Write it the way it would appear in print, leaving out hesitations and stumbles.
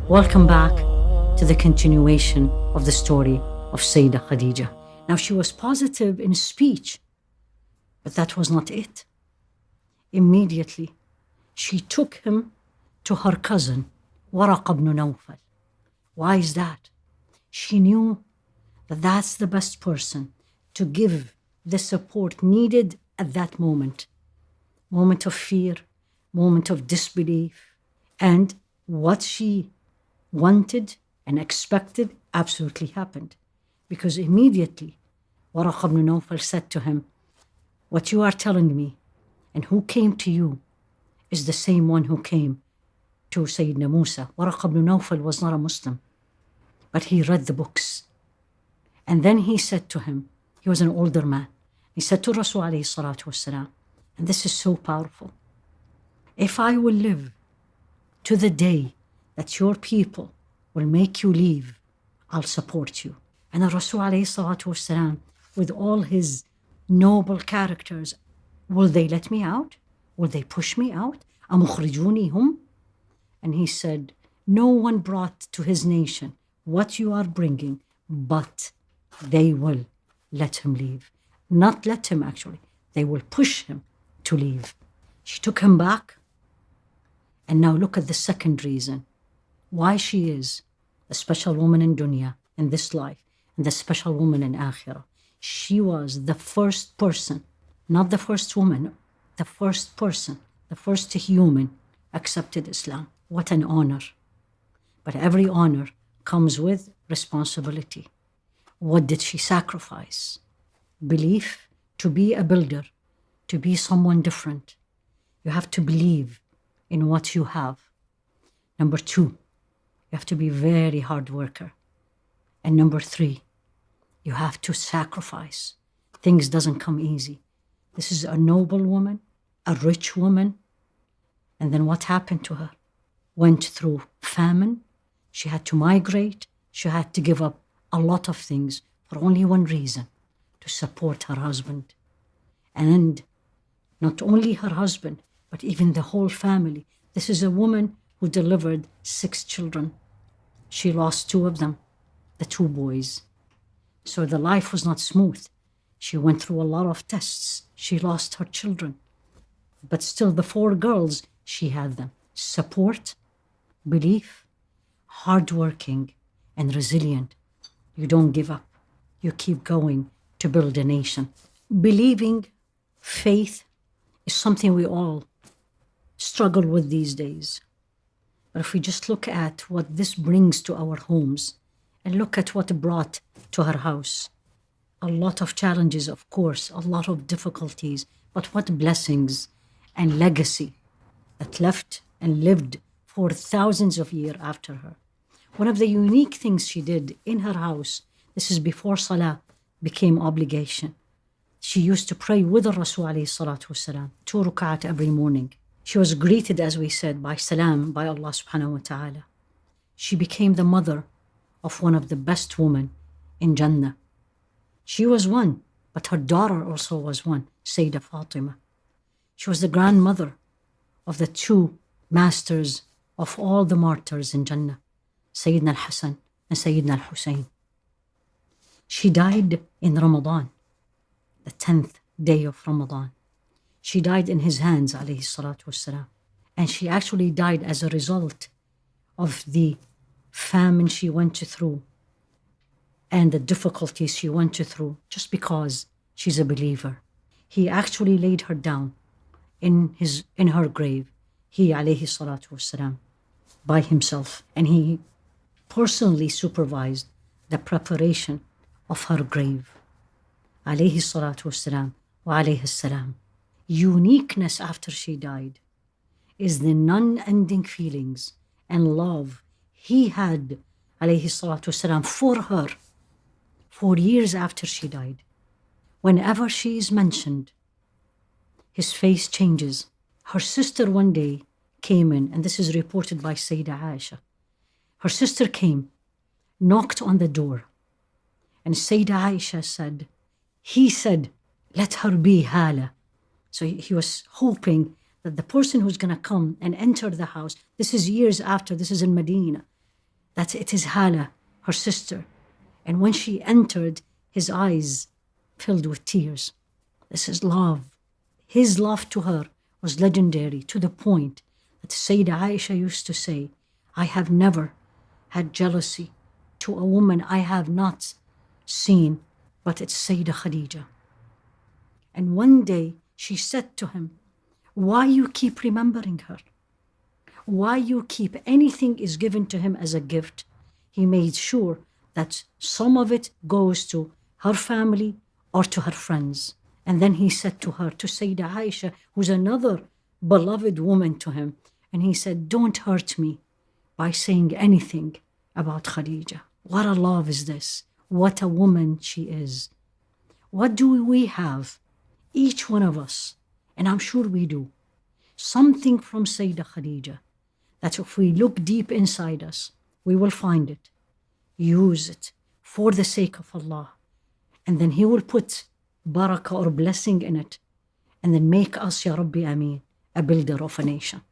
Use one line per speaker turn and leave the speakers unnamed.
Welcome back to the continuation of the story of Sayyidah Khadija. Now, she was positive in speech, but that was not it. Immediately, she took him to her cousin, Waraq ibn Nawfal. Why is that? She knew that that's the best person to give the support needed at that moment. Moment of fear, moment of disbelief, and what she wanted and expected absolutely happened. Because immediately, Waraq ibn Nawfal said to him, what you are telling me and who came to you is the same one who came to Sayyidina Musa. Waraq ibn Nawfal was not a Muslim, but he read the books. And then he said to him, he was an older man, he said to Rasul alayhi salatu wasalam, and this is so powerful, if I will live to the day that your people will make you leave, I'll support you. And the Rasul alayhi salatu wasalam, with all his noble characters, will they let me out? Will they push me out? أَمُخْرِجُونِي هُمْ? And he said, no one brought to his nation what you are bringing, but they will let him leave. Not let him, actually. They will push him to leave. She took him back. And now look at the second reason why she is a special woman in dunya, in this life, and the special woman in akhirah. She was the first person, not the first woman, the first person, the first human accepted Islam. What an honor. But every honor comes with responsibility. What did she sacrifice? Belief, to be a builder, to be someone different. You have to believe in what you have. Number 2, you have to be very hard worker. And number 3, you have to sacrifice. Things doesn't come easy. This is a noble woman, a rich woman. And then what happened to her? Went through famine. She had to migrate. She had to give up a lot of things for only one reason, to support her husband. And not only her husband, but even the whole family. This is a woman who delivered 6 children. She lost 2 of them, the 2 boys. So the life was not smooth. She went through a lot of tests. She lost her children. But still the 4 girls, she had them. Support, belief, hardworking, and resilient. You don't give up. You keep going to build a nation. Believing, faith, is something we all struggle with these days. But if we just look at what this brings to our homes and look at what it brought to her house, a lot of challenges, of course, a lot of difficulties, but what blessings and legacy that left and lived for thousands of years after her. One of the unique things she did in her house, this is before Salah became obligation. She used to pray with the Rasul alayhi salatu wasalam, 2 rak'at every morning. She was greeted, as we said, by salam, by Allah subhanahu wa ta'ala. She became the mother of one of the best women in Jannah. She was one, but her daughter also was one, Sayyidah Fatima. She was the grandmother of the 2 masters of all the martyrs in Jannah, Sayyidina al-Hasan and Sayyidina al-Hussein. She died in Ramadan, the 10th day of Ramadan. She died in his hands, alayhi salatu wassalam. And she actually died as a result of the famine she went through and the difficulties she went through, just because she's a believer. He actually laid her down in her grave, he alayhi salatu wassalam, by himself. And he personally supervised the preparation of her grave, alayhi salatu wassalam wa alayhi salam. Uniqueness after she died is the non-ending feelings and love he had, alayhi salatu wasalam, for her 4 years after she died. Whenever she is mentioned, his face changes. Her sister one day came in, and this is reported by Sayyidah Aisha. Her sister came, knocked on the door, and Sayyidah Aisha said, he said, let her be Hala. So he was hoping that the person who's going to come and enter the house, this is years after, this is in Medina, that it is Hala, her sister. And when she entered, his eyes filled with tears. This is love. His love to her was legendary, to the point that Sayyidah Aisha used to say, I have never had jealousy to a woman I have not seen, but it's Sayyidah Khadija. And one day she said to him, why you keep remembering her? Why you keep anything is given to him as a gift? He made sure that some of it goes to her family or to her friends. And then he said to her, to Sayyidah Aisha, who's another beloved woman to him, and he said, don't hurt me by saying anything about Khadija. What a love is this? What a woman she is. What do we have? Each one of us, and I'm sure we do, something from Sayyidah Khadija, that if we look deep inside us, we will find it. Use it for the sake of Allah. And then He will put barakah or blessing in it. And then make us, Ya Rabbi Ameen, a builder of a nation.